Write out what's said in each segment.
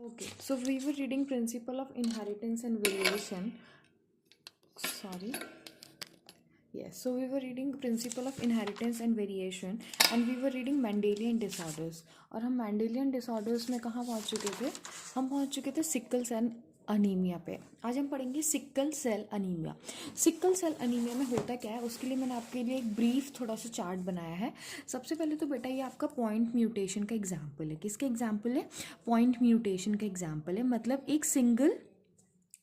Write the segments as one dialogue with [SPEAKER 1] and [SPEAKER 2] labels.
[SPEAKER 1] Okay, so we were reading Principle of Inheritance and Variation. Sorry. Yes, so we were reading Principle of Inheritance and Variation and we were reading Mendelian disorders. और हम Mendelian disorders में कहाँ पहुँच चुके थे? हम पहुँच चुके थे सिकल सेल अनीमिया पे. आज हम पढ़ेंगे sickle cell anaemia. Sickle cell anaemia में होता क्या है उसके लिए मैंने आपके लिए एक ब्रीफ थोड़ा सा चार्ट बनाया है. सबसे पहले तो बेटा ये आपका पॉइंट म्यूटेशन का एग्जाम्पल है. किसका एग्जाम्पल है? पॉइंट म्यूटेशन का एग्जाम्पल है. मतलब एक सिंगल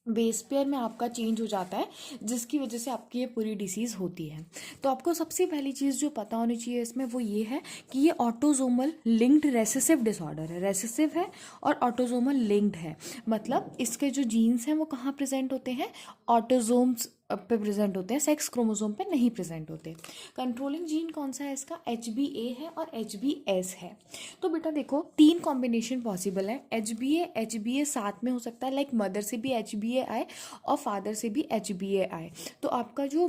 [SPEAKER 1] बेस पेयर में आपका चेंज हो जाता है जिसकी वजह से आपकी ये पूरी डिसीज़ होती है. तो आपको सबसे पहली चीज़ जो पता होनी चाहिए इसमें वो ये है कि ये ऑटोजोमल लिंक्ड रेसेसिव डिसऑर्डर है. रेसेसिव है और ऑटोजोमल लिंक्ड है. मतलब इसके जो जीन्स हैं वो कहाँ प्रेजेंट होते हैं? ऑटोजोम्स पे प्रेजेंट होते हैं, सेक्स क्रोमोसोम पे नहीं प्रेजेंट होते. कंट्रोलिंग जीन कौन सा है इसका? HBA है और HBS है. तो बेटा देखो 3 कॉम्बिनेशन पॉसिबल है. HBA साथ में हो सकता है, लाइक मदर से भी HBA आए और फादर से भी HBA आए. तो आपका जो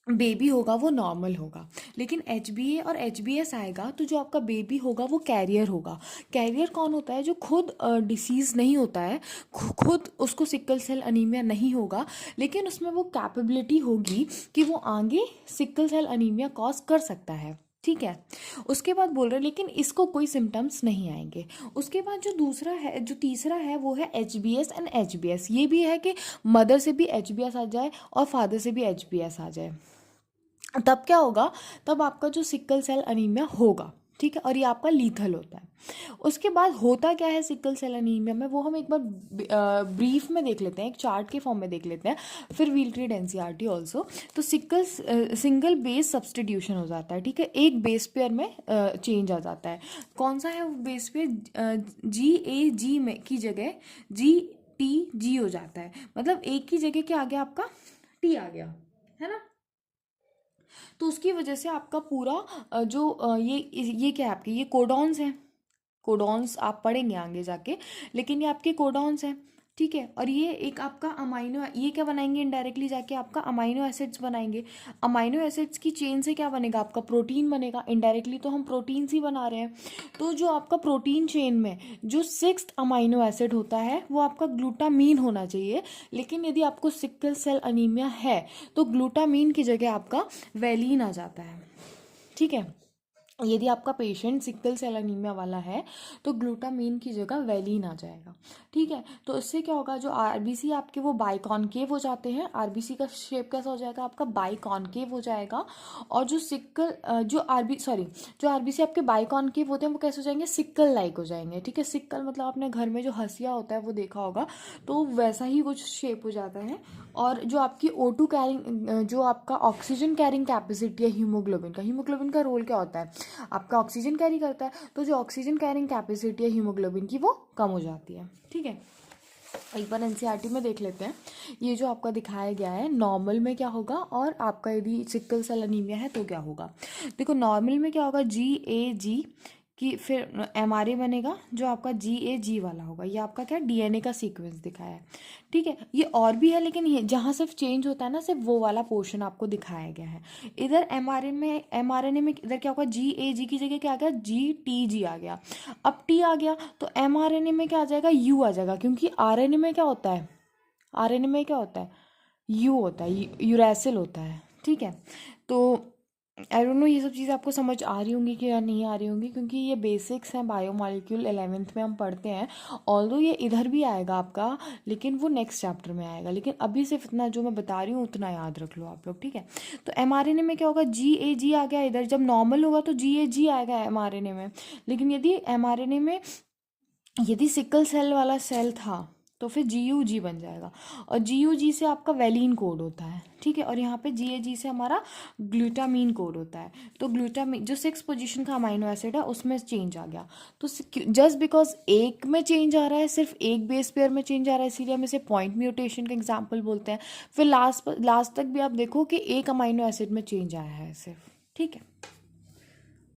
[SPEAKER 1] बेबी होगा वो नॉर्मल होगा. लेकिन HBA और HBS आएगा तो जो आपका बेबी होगा वो कैरियर होगा. कैरियर कौन होता है? जो खुद डिसीज़ नहीं होता है, खुद उसको सिकल सेल अनीमिया नहीं होगा, लेकिन उसमें वो कैपेबिलिटी होगी कि वो आगे सिकल सेल अनीमिया कॉज कर सकता है. ठीक है. उसके बाद बोल रहे हैं लेकिन इसको कोई सिम्टम्स नहीं आएंगे. उसके बाद जो दूसरा है, जो तीसरा है वो है HBS एंड HBS. ये भी है कि मदर से भी HBS आ जाए और फादर से भी HBS आ जाए. तब क्या होगा? तब आपका जो सिकल सेल अनीमिया होगा. ठीक है. और ये आपका लीथल होता है. उसके बाद होता क्या है सिकल सेल अनीमिया में वो हम एक बार ब्रीफ में देख लेते हैं, एक चार्ट के फॉर्म में देख लेते हैं, फिर वील रीड NCERT ऑल्सो. तो सिंगल बेस सब्सटीट्यूशन हो जाता है. ठीक है. एक बेस पेयर में चेंज आ जाता है. कौन सा है वो बेस पेयर? GAG में की जगह GTG हो जाता है. मतलब एक की जगह क्या आ गया? आपका T आ गया है ना. तो उसकी वजह से आपका पूरा जो ये क्या है? आपके ये कोडॉन्स हैं. कोडॉन्स आप पढ़ेंगे आगे जाके, लेकिन ये आपके कोडॉन्स हैं. ठीक है. और ये एक आपका अमाइनो, ये क्या बनाएंगे? इनडायरेक्टली जाके आपका अमाइनो एसिड्स बनाएंगे. अमाइनो एसिड्स की चेन से क्या बनेगा? आपका प्रोटीन बनेगा. इनडायरेक्टली तो हम प्रोटीन्स ही बना रहे हैं. तो जो आपका प्रोटीन चेन में जो 6th अमाइनो एसिड होता है वो आपका ग्लूटामीन होना चाहिए. लेकिन यदि आपको सिकल सेल अनीमिया है तो ग्लूटामीन की जगह आपका वैलीन आ जाता है. ठीक है. यदि आपका पेशेंट सिकल सेल अनीमिया वाला है तो ग्लूटामीन की जगह वैलीन आ जाएगा. ठीक है. तो इससे क्या होगा? जो RBC आपके वो बाइकॉनकेव हो जाते हैं. RBC का शेप कैसा हो जाएगा? आपका बाइकॉनकेव हो जाएगा. और जो RBC आपके बाइकॉनकेव होते हैं वो कैसे हो जाएंगे? सिक्कल लाइक हो जाएंगे. ठीक है. सिक्कल मतलब आपने घर में जो हंसिया होता है वो देखा होगा, तो वैसा ही कुछ शेप हो जाता है. और जो आपकी O2 कैरिंग, जो आपका ऑक्सीजन कैरिंग कैपेसिटी है हीमोग्लोबिन का रोल क्या होता है? आपका ऑक्सीजन कैरी करता है. तो जो ऑक्सीजन कैरिंग कैपेसिटी है हीमोग्लोबिन की वो कम हो जाती है. ठीक है. एक बार NCERT में देख लेते हैं. ये जो आपका दिखाया गया है नॉर्मल में क्या होगा और आपका यदि सिकल सेल अनीमिया है तो क्या होगा. देखो नॉर्मल में क्या होगा? GAG कि फिर MRA बनेगा जो आपका GAG वाला होगा. ये आपका क्या DNA का सीक्वेंस दिखाया है. ठीक है. ये और भी है लेकिन ये जहाँ सिर्फ चेंज होता है ना, सिर्फ वो वाला पोर्शन आपको दिखाया गया है. इधर mRNA में इधर क्या होगा? GAG की जगह क्या आ गया? GTG आ गया. अब T आ गया तो mRNA में क्या आ जाएगा? U आ जाएगा. क्योंकि RNA में क्या होता है? RNA में क्या होता है? U होता है, यूरेसिल होता है. ठीक है. तो आई डोंट नो ये सब चीज़ें आपको समझ आ रही होंगी कि या नहीं आ रही होंगी, क्योंकि ये बेसिक्स हैं. बायोमॉलिक्यूल 11th में हम पढ़ते हैं. ऑल्दो ये इधर भी आएगा आपका, लेकिन वो नेक्स्ट चैप्टर में आएगा. लेकिन अभी सिर्फ इतना जो मैं बता रही हूँ उतना याद रख लो आप लोग. ठीक है. तो mRNA में क्या होगा? GAG आ गया इधर. जब नॉर्मल होगा तो GAG आएगा mRNA में. लेकिन यदि mRNA में यदि सिकल सेल वाला सेल था तो फिर GUG बन जाएगा. और GUG से आपका वैलीन कोड होता है. ठीक है. और यहाँ पे GAG से हमारा ग्लूटामीन कोड होता है. तो ग्लूटामीन जो 6 पोजीशन का अमाइनो एसिड है उसमें चेंज आ गया. तो जस्ट बिकॉज एक में चेंज आ रहा है, सिर्फ एक बेस पेयर में चेंज आ रहा है, इसीलिए हम इसे पॉइंट म्यूटेशन का एग्जाम्पल बोलते हैं. फिर लास्ट तक भी आप देखो कि एक अमाइनो एसिड में चेंज आया है सिर्फ. ठीक है.